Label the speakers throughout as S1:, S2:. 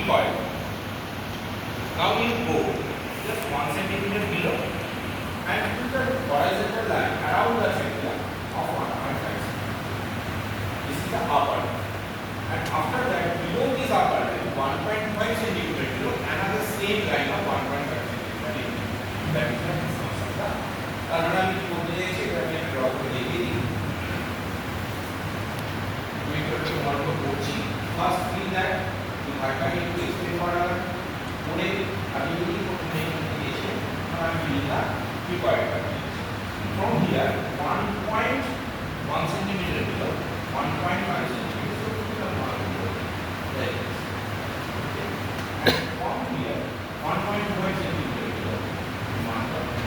S1: cuboid. Now you go just 1 centimeter below and put the horizontal line around the center of 1.5 centimeter. This is the upper. And after that, below this upper line, 1.5 centimeter below, another same line of 1.5 centimeter. That is the distance of the. আমরা কি বলতে চাইছি এটা আমি draw করে দেখিয়ে দিই। আমি একটু মনে করছি ফার্স্ট থিং দ্যাট এই ভাগটা একটু এক্সপ্লেন করা পরে আমি যদি প্রথমে দিয়েছি আমি লিখা cuboid from here 1.1 centimeter below 1.5 centimeter so to the mark like this. Okay. And from here 1.5 centimeter below 1.5.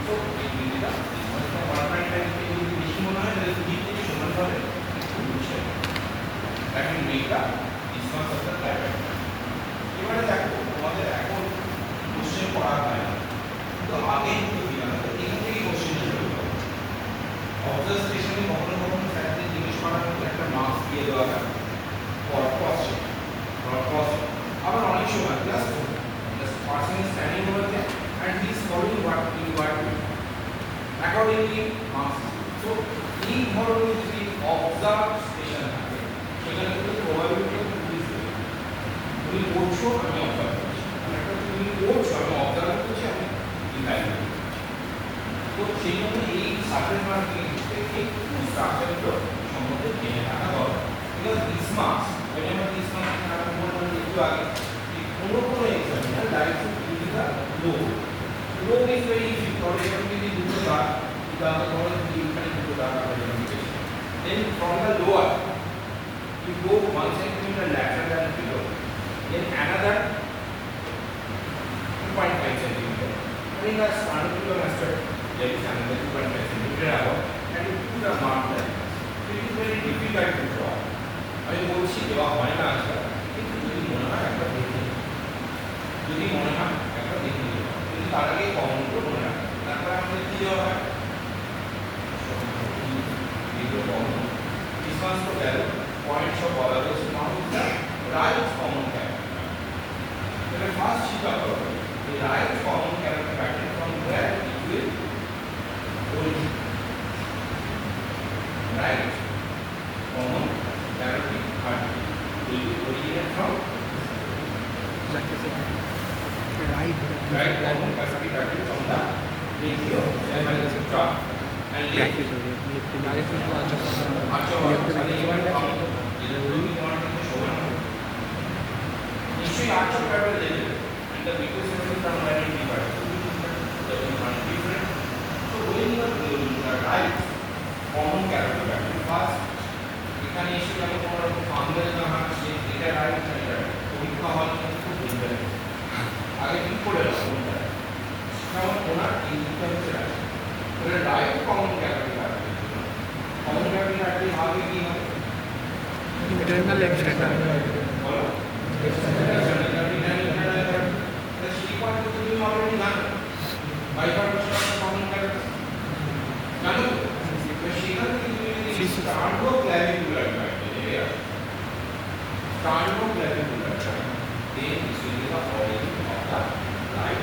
S1: So it will be the this one the 1.5 के जो बेশি মনে হয় তাহলে ঠিক থেকে সমান হবে একটু বুঝে that will make the distance of the diameter. এবারে দেখো তোমাদের এখন কোশ্চেন পড়া হয় না তো আগে একটু দিলাম এখান থেকে কোশ্চেন শুরু করব অবজারভেশনে কখনো কখনো স্যারদের জিজ্ঞেস করার মতো একটা মার্কস দিয়ে দেওয়া হয় ফর ক্রস আবার অনেক সময় just person is standing over there and he is following what you are doing accordingly marks. So এই ধরনের যদি অবজারভেশন থাকে সেখানে কিন্তু প্রবাবিলিটি অফ ইনক্রিজ হবে তুমি করছো আমি অবজার্ভ করছি একটা তুমি করছো আমি অবজার্ভ করছি আমি ডিজাইন করছি তো সেই জন্য এই সাবজেক্ট মার্কিং একটু স্ট্রাকচারগুলো সম্বন্ধে জেনে রাখা দরকার because this marks whenever this marks are বললাম একটু আগে কোনো examiner like to give the low is very easy for example যদি দুটো দাগ উদাহরণ ধরো এখানে দুটো দাগ আছে then from the lower you go 1 centimeter lateral and below then another 2.5 centimeter and in the standard method there is another 2.5 centimeter above and you put a mark there so it is very difficult to draw আমি বলছি দেওয়া হয় না আজকাল কিন্তু যদি মনে হয় একটা দেখে কিন্তু তার আগে কমনগুলো মনে রাখা তারপরে আমাদের কি দেওয়া হয় distance to value points of variables now is the right common character. So first চিন্তা করো the right common character pattern from where it will origin. Right common character pattern will be originated from right common character pattern from the ratio etc. and নিশ্চয়ই arch of travel দেবে and the because from identified the different so when you are right common character pattern first এখানে এসে যখন তোমরা function না আসে এটা right এটা পরীক্ষা হল খুব সুন্দর আগে কি করে রাখো কোনটা যেমন ওনার এই দুটো হচ্ছে রাইট ওটা রাইট কমন ক্যাটাগরি আছে কমন ক্যাটাগরি আগে কি হবে ইন্টারনাল এক্সটার্নাল বলো এক্সটার্নাল ক্যাটাগরি সেই পয়েন্ট তো তুমি অলরেডি জানো বাইপার্টিশন অফ কমন ক্যাটাগরি জানো তো সেখান থেকে তুমি যদি স্টার্ট ও clavicular then this will be the origin of the right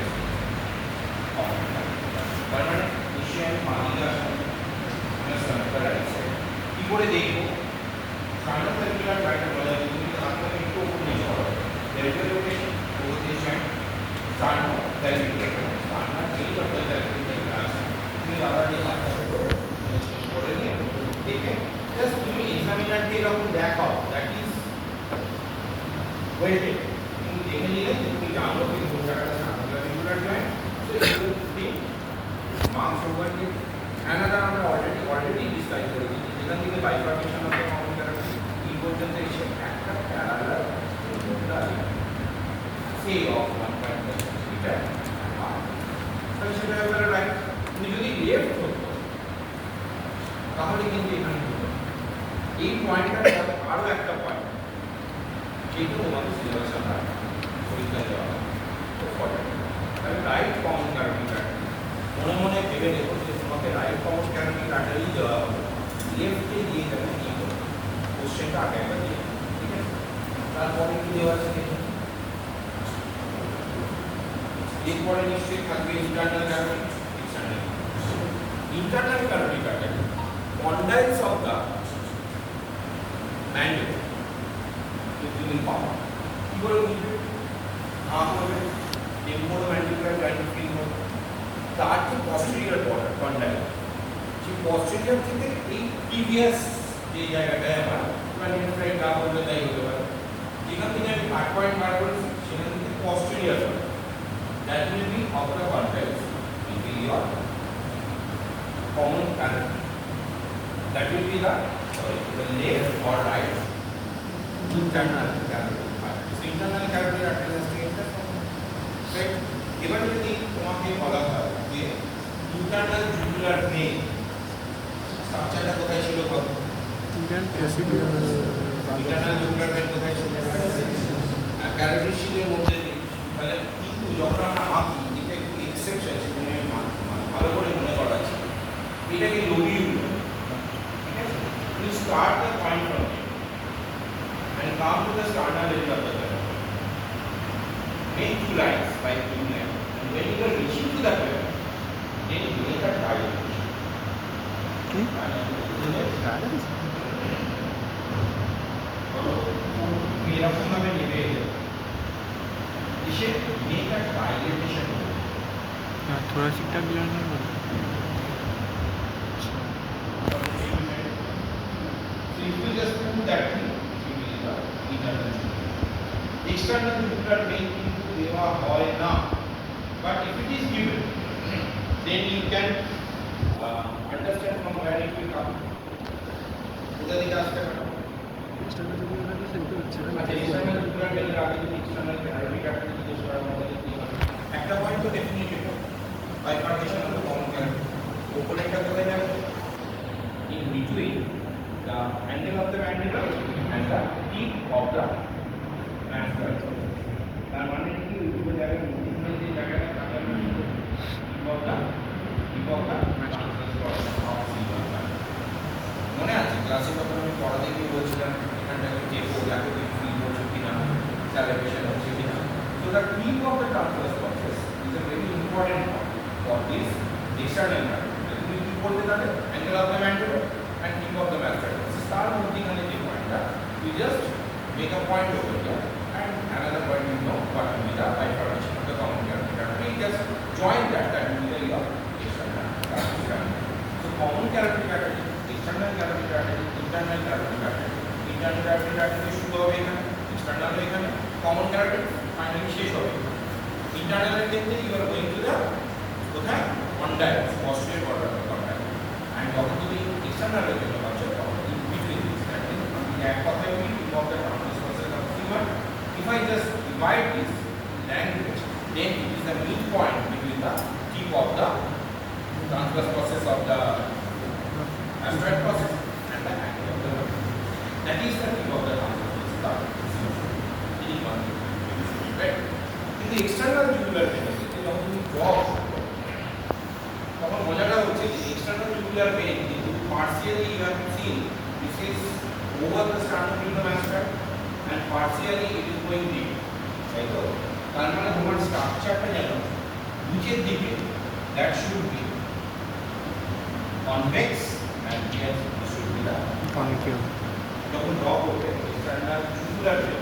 S1: common character. মানে নিশ্চয়ই আমি মানিয়ে আসবো রাইট সাইড কি করে দেখবো স্টার্ট ক্লাভিকুলার প্যাটার্ন বলা হয় তুমি আপনাকে একটু উপরে নিয়ে যাও verify location position start clavicular start না চেঞ্জ অফ দ্য ক্লাভিকুলার তুমি আবার দিয়ে হাতটা করে নিয়ে দেখে জাস্ট তুমি এক্সামিনার দিয়ে যখন দেখাও দ্যাট ইজ ওয়েটেড তুমি দেখে নিলে তুমি জানো যে কোনটা clavicular joint so you will be marks over it another আমরা অলরেডি ডিসকাস করেছি যেখান থেকে bifurcation of the common category এই পর্যন্ত এসে একটা প্যারালাল সে অফ 1.5 মিটার তাহলে সেটা এবারে রাইট তুমি যদি লেফট হতো তাহলে কিন্তু এখানে হতো এই পয়েন্টটার সাথে আরো একটা পয়েন্ট যেটা তোমাদের সিলেবাসে আমরা পরীক্ষা দেওয়া তো ফটো তাহলে রাইট কমন ক্যাটাগরি মনে মনে ভেবে দেখো যে তোমাকে রাইট কমন ক্যাটাগরি দেওয়া হবে লেফটে দিয়ে যাবে কি করবে কোশ্চেনটা আগে আগে দিয়ে ঠিক আছে তারপরে কি দেওয়া আছে দেখুন, এরপরে নিশ্চয়ই থাকবে internal carotid, external. Internal carotid artery condyles of the mandible between power কি করে বুঝবে, না হবে টেম্পোরোম্যান্ডিবুলার লাইন ফিল হবে, তার যে পস্টেরিয়র বর্ডার কন্ডাইল, যে পস্টেরিয়র থেকে এই প্রিভিয়াস যে জায়গাটায় আমরা প্ল্যানেট ফ্রাইড গা বলতে তাই হতে পারে, যেখান থেকে আমি কাট পয়েন্ট বার করেছি সেখান থেকে posterior border, that will be of the context will be your common canopy, that will be the left or right internal canopy. Internal canopy arteries right. এবার যদি তোমাকে বলা হয় যে ইন্টারনাল জুগুলার ভেন স্ট্রাকচারটা কোথায় ছিল, ইন্টারনাল জুগুলার ভেন কোথায় ছিল, ক্যারোটিড শিটের মধ্যে, তাহলে কিন্তু যখন আমরা আঁকি এটা একটু এক্সেপশন, সেখানে ভালো করে মনে করা আছে, এটাকে লোবিউল, ঠিক আছে, you start the point from it and come to the sternal area of the canopy, make two lines by two lines, and when you are reaching to the canopy, then you make a diagonal. এরকম ভাবে নেবে इसे make a dilatation.
S2: थोड़ा सी टक लेना है।
S1: So if you just do that thing, you will the internal jugular. External jugular vein কিন্তু দেওয়া হয় না, but if it is given, then you can understand from where it will come. কোথা থেকে আসতে পারে?
S2: एक्सटर्नल जुगुलर का centre अच्छा है।
S1: আচ্ছা, external jugular vein এর আগে যদি external carotid artery জিজ্ঞেস করার মধ্যে কি হবে? একটা পয়েন্ট তো definitely bifurcation of the common carotid. ওপরে একটা কোথায় যাবে? In between the angle of the mandible and the tip of the mandible. তার মানে কি উপরে যাবে মধ্যে যে জায়গাটা থাকে না tip of the মনে আছে ক্লাসে যখন আমি পড়াতে গিয়ে বলছিলাম এখানটাকে টেপো দেখো তুমি ফিল করছো কিনা, স্যালিভেশন হচ্ছে কিনা। So the tip of the transverse process is a very important part for this external carotid. তুমি কি বলতে থাকে angle of the mandible and tip of the mandible. তার মধ্যখানে যে পয়েন্টটা, you just make a point over here and another point you know what will be the bifurcation of the common carotid artery. Just join that will be the your external carotid artery. So common carotid artery, external carotid artery, internal carotid artery. Internal carotid artery শুরু হবে এখানে, external এখানে, common carotid finally শেষ হবে। Internal এর ক্ষেত্রে you are going to the কোথায় condyle, posterior border of the condyle, and যখন তুমি external এর জন্য পাচ্ছ তখন in between this, that is এক কথায় we tip of the transverse process of C1. If I just divide this language, then it is the midpoint between the tip of the transverse process of the asteroid process and the angle of the world. That is the tip of the transverse process of C1. Right? In the external jugular vein, যখন তুমি draw তখন মজাটা হচ্ছে যে external jugular vein কিন্তু partially you have seen this is over the sternocleidomastoid asteroid and partially it is going deep. তাই তো? তার মানে তোমার স্ট্রাকচারটা যেন নিচের দিকে that should be convex and here this should be the
S2: concave.
S1: যখন ড্র করবে external jugular vein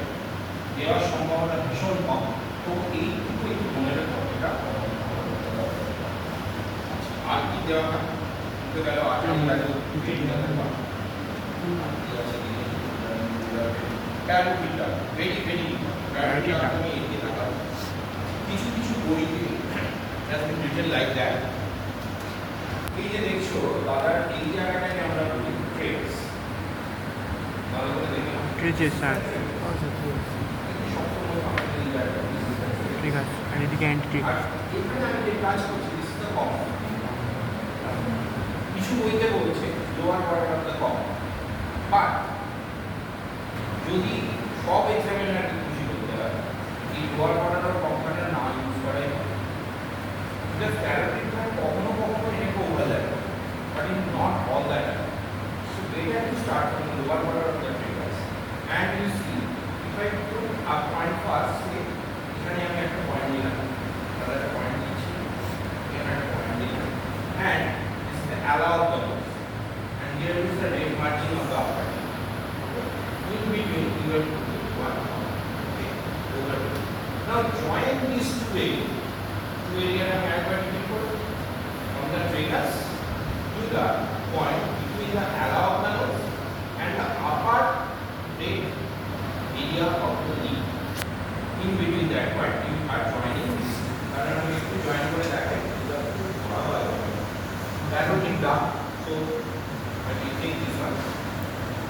S1: দেওয়ার সম্ভাবনা ভীষণ কম, তো এইটুকু একটু মনে রাখো এটা। আর কি দেওয়া হয় তো গেল ক্যারোটিডটা ভেরি ভেরি ক্যারোটিডটা তুমি এগিয়ে থাকা কিছু কিছু বইতে has been written like that. এই যে দেখছো দাদার এই জায়গাটাকে আমরা বলি ট্রেস, ভালো করে দেখে
S2: ট্রেজেস স্যার ঠিক আছে, আর এদিকে অ্যান্টি
S1: এখানে আমি যে কাজ করছি দিস ইজ দ্য কম, কিছু বইতে বলছে lower border of the com, but যদি সব এক্সামিনার খুশি করতে হয় এই লোয়ার বর্ডার অফ কমটা না ইউজ করাই ভালো। জাস্ট ক্যারোটিডটা কখনো কখনো এটাকে ওরা যায়, but in not all that. So better to start from the lower border of the fingers and you see if I 12 to 1. Okay. Over. Now join these two areas. Two areas are added by people from the trainers to the point between the ala of the nose and the upper brain area of the knee. In between that point, you are joining this. And I'm going to join for that. That will be dark. So, but you take this one.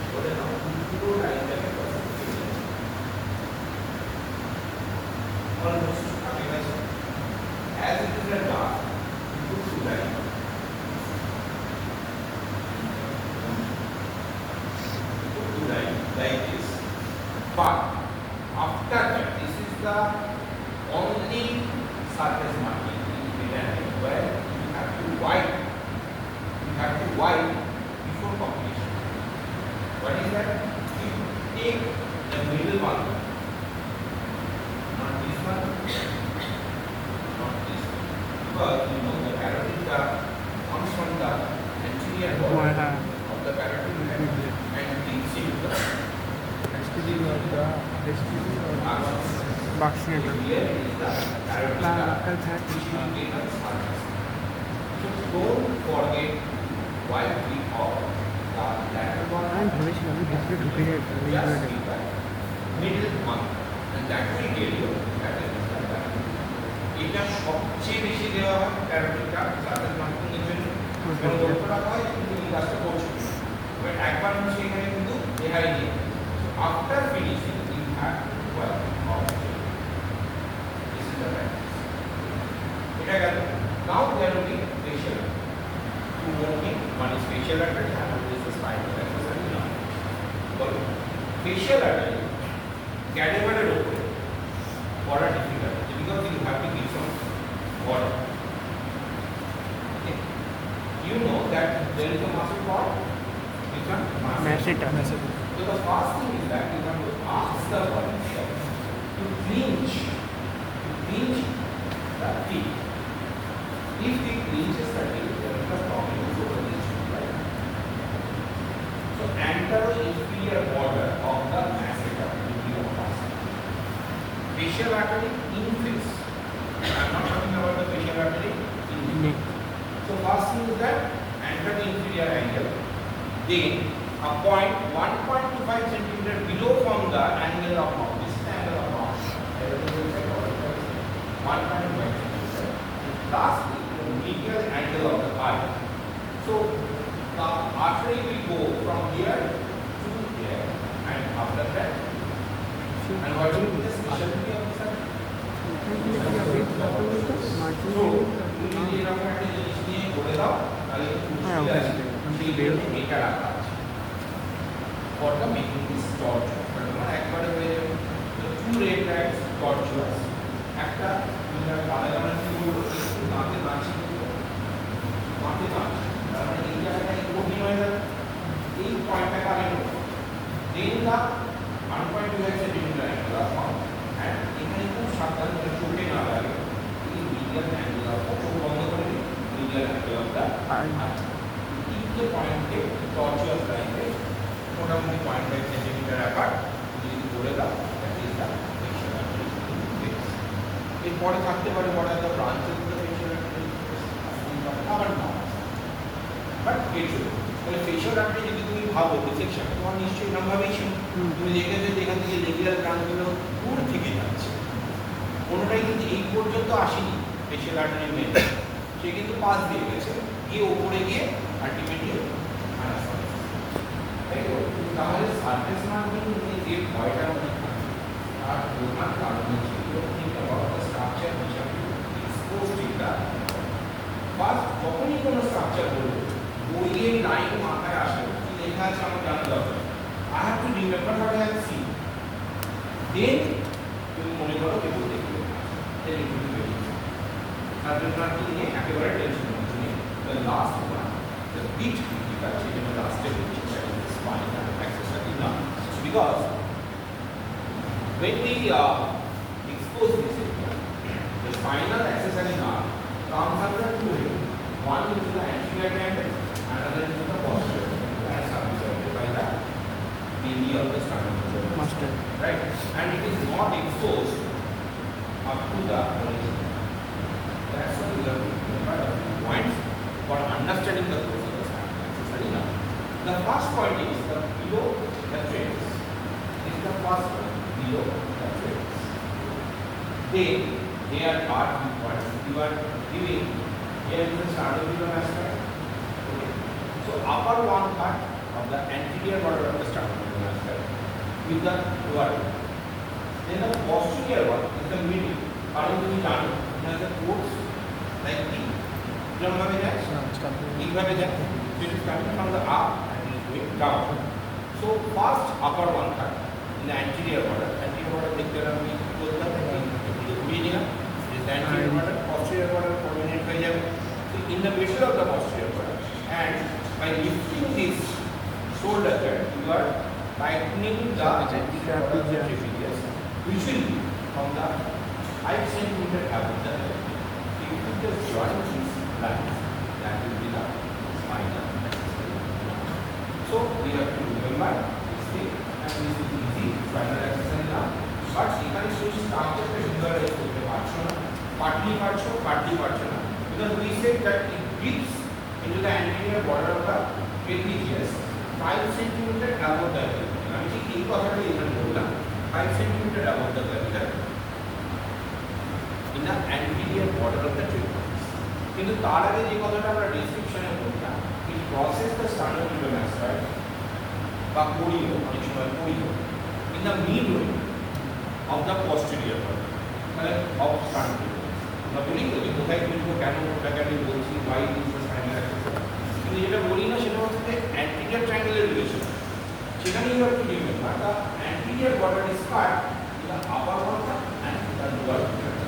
S1: So then now, you go right there. Almost coming as it is a dark, you put two lines. Put two lines like this. But after that, this is the only surface marking where you have to wipe. You have to wipe before completion. What is that? You take the middle one, not this one, not this one. Because you know the carotid comes from the anterior border of the carotid and leads into the
S2: boxing
S1: here is the carotid which will get us surface. So don't forget while we are the lateral one
S2: আমি ভেবেছিলাম আমি ভিতরে ঢুকে যাই
S1: just keep the middle one and that will get you that is the carotid. এটা সবচেয়ে বেশি দেওয়া হয় ক্যারোটিডটা সার্ফেস মার্কিং এর জন্য কারণ লক্ষ্য রাখা হয় কিন্তু এই কাজটা করছে বাট একবার হচ্ছে এখানে কিন্তু দেখাই নিয়ে after finishing you have to work on this is the practice এটা গেল now there will be facial to working মানে facial artery and this is spinal exercise now বলো ফেশিয়াল আর্টারি ক্যাডাভারের উপরে পড়া difficult because you have to give some water. Okay. You know that there is a muscle called which one?
S2: Masseter.
S1: So the first thing is that you have to ask the body to clench the teeth. If it clenches the teeth, there is a problem over this, right? So antero-inferior border of the masseter will be your first. Facial artery in face. I am not talking about the facial artery in neck. So first thing is that anterior-inferior angle. Then a point 1.25 centimeter below from the angle of mouth. This is the angle of mouth. 1.25 centimeter. Lastly, the medial angle of the eye. So the artery will go from here to here, and after that. And what will be the specialty of this? এরকম একটা জিনিস নিয়ে বলে দাও তাহলে এটা রাখা আছে ফরটা মেকিং দিস টর্চুয়াস তোমার একবারে হয়ে যাবে টু রেড লাইটস টর্চুয়াস একটা তুমি কালা কালার কি বলবো একটু দাঁতে নাচি দাঁতে নাচি তার মানে এই জায়গাটা কঠিন হয়ে যাবে এই পয়েন্টটা কারেন্ট হবে দেন দা 1.25 centimeter angle of mouth and এখানে খুব সাবধান করে চোখে না লাগে এই medial angle of চোখ বন্ধ করে দিই medial angle of the eye তিনটে পয়েন্টে tortuous line এ মোটামুটি 0.5 centimeter apart যদি বলে দাও that is the facial artery base এরপরে থাকতে পারে what are the branches of the facial artery আবার না বাট এটা তাহলে ফেশিয়াল আর্টারি যদি তুমি ভাবো ডিসেকশন তোমার নিশ্চয়ই এরকমভাবেই ছিল তুমি দেখেছো যে এখান থেকে লেগিয়াল গ্রানগুলো দূর থেকে যাচ্ছে কোনোটাই কিন্তু এই পর্যন্ত আসেনি ফেশিয়াল আর্টারি মেন সে কিন্তু পাস দিয়ে গেছে গিয়ে ওপরে গিয়ে আলটিমেটলি তাই তো তাহলে সারফেস মার্কিং নিয়ে যে ভয়টা মনে থাকে তার প্রধান কারণ হচ্ছে think about the structure which have been exposed in the first যখনই কোনো স্ট্রাকচার বলবো বইয়ের লাইন মাথায় আসে কি লেখা আছে আমার জানা দরকার I have to remember what I have seen then তুমি মনে করো যে বই দেখবে then it will be very easy surface marking নিয়ে একেবারে টেনশন হচ্ছে না the last one the bit difficult is the last step which is the spinal access enough because when we expose this area the spinal accessory nerve comes under two areas one is the anterior tendon another is the posterior tendon that is subjected by the medial of the sternum
S2: Nostril.
S1: right? And it is not exposed up to the origin. That's why we have to remember the few points for understanding the process of the spinal axis and enough. The first point is the below the tragus. This is the first one, below the tragus. Then there are two points. You are giving here is the sternocleidomastoid. Okay. So upper one part of the anterior border of the sternocleidomastoid with the lower one. Then the posterior one is the middle. কারণ তুমি জানো এখানে the course like the যেমনভাবে যায় এইভাবে যায় it is coming from the up and is going down. So first upper one part in the anterior border দেখতে আমি বলতাম ঘুরিয়ে নিলাম is the anterior border posterior border coordinate হয়ে যাবে. So in the middle of the posterior border and by lifting this shoulder pad you are tightening the anterior border of the trapezius which will be from the 5 centimeter above the head. If you just join these lines, that will be the spinal axis. So we have to remember this thing and this is easy spinal axis and now. But এখানে সেই স্ট্রাকচারটা visualise করতে পারছো না, partly পারছো না, because we said that it dips into the anterior border of the trapezius 5 centimeter above the head. আমি ঠিক এই কথাটাই এখানে বললাম 5 centimeter above the head. In the anterior border of the trapezius. কিন্তু তার আগে যে কথাটা আমরা ডেসক্রিপশনে বললাম it crosses the sternocleidomastoid বা কোরিও অনেক সময় কোরিও in the midway of the posterior border মানে of sternocleidomastoid. আমরা বলি তো যে কোথায় কিন্তু কেন ওটাকে আমি বলছি why is the spinal axis কিন্তু যেটা বলি না সেটা হচ্ছে anterior triangular relation সেখানে you have to remember the anterior border is cut in the upper border and the lower border.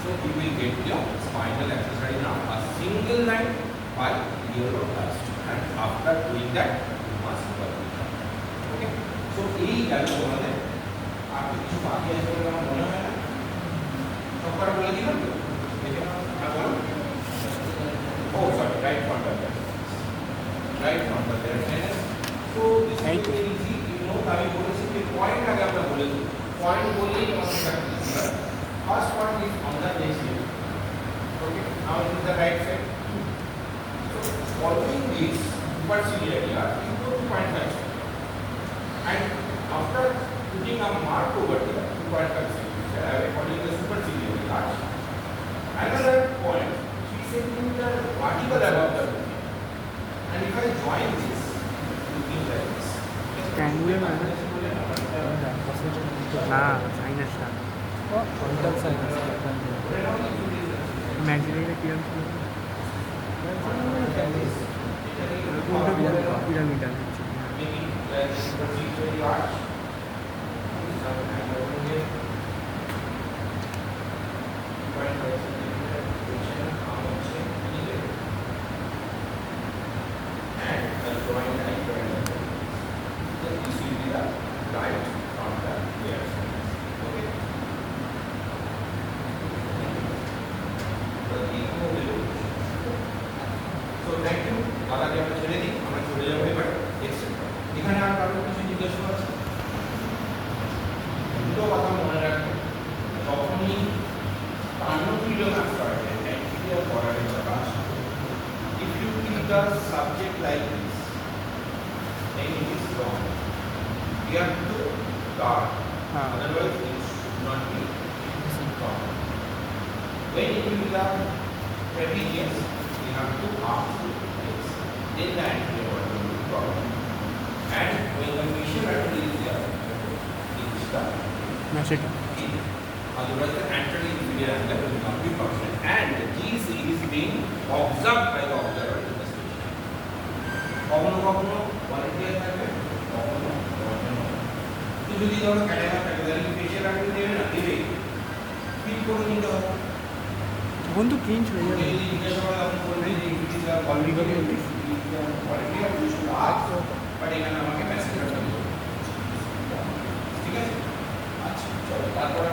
S1: So we will get the spinal axis right now a single line by neuroblast and after doing that you must work it out. Okay, so এই গেল তোমাদের আর কিছু বাকি আছে বলে আমার মনে হয় না সবকটা বলে দিলাম তো এটা আর বলো oh sorry right frontal terrace so this is very easy you know আমি বলেছি যে পয়েন্ট আগে আমরা বলেছি পয়েন্ট বললেই আমাদের কাছে first one is on the left side. Okay, now it is the right side. So following this superciliary arch, you go to 2.5 cm. And after putting a mark over there, 2.5 cm, according to the superciliary arch, another point 3 cm vertical above the bone. And if I join this, looking like this.
S2: Triangular না sinus না frontal sinus maxillary কিরম ছিল pyramidal হচ্ছে
S1: subject like this, then it is wrong. We have to guard. Otherwise, it should not be wrong. When it will be the trapezius, we have to ask this. Then the anterior border will be problem. And when the facial artery is there, it is the masseter. Otherwise, the anterior inferior angle will not be functional. And this is being observed by the observer. কখনো কখনো volunteer থাকবে কখনো তুই যদি ধরো category থাকে তাহলে facial artery দেবে না দেবে ফিল করে নিতে হবে তখন তো ক্লিন হয়ে যাবে যদি জিজ্ঞাসা করে আপনি বলবেন যে ইংলিশ আর ভলান্টিয়ার ভলান্টিয়ার কিছু কাজ বাট এখানে আমাকে মেসেজ করতে হবে ঠিক আছে আচ্ছা চলো তারপর